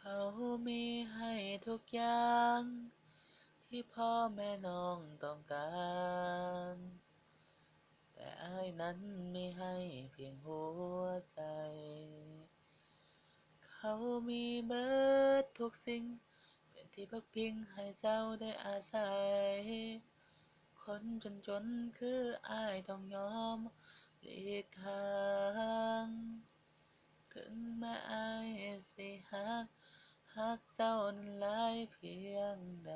เขามีให้ทุกอย่างที่พ่อแม่น้องต้องการแต่อ้ายนั้นมีให้เพียงหัวใจเขามีเบิดทุกสิ่งเป็นที่พักพิงให้เจ้าได้อาศัยคนจนคืออ้ายต้องยอมหลีกทางถึงแม้อ้ายสิหักเจ้านั้นหลายเพียงใด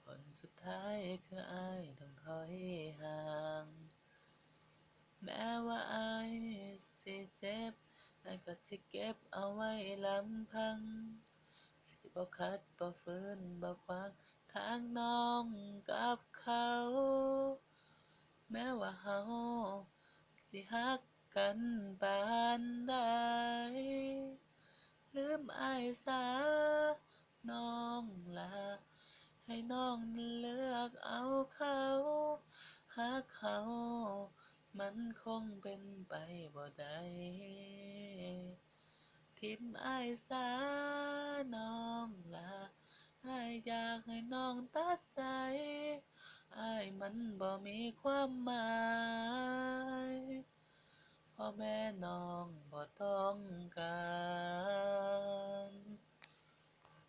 ผลสุดท้ายคืออ้ายต้องถอยห่างแม้ว่าอ้ายสิเจ็บอ้ายก็สิเก็บเอาไว้ลำพังสิบ่ขัดบ่ฝืนบ่ขวางทางน้องกับเขาแม้ว่าเฮาสิหักกันปานใดลืมอ้ายซะน้องลาให้น้องเลือกเอาเขาหักเขามันคงเป็นไปบ่ได้ทิมอ้ายซะน้องลาอ้ายอยากให้น้องตัดใจอ้ายมันบ่มีความหมายพ่อแม่น้องบ่ต้องการ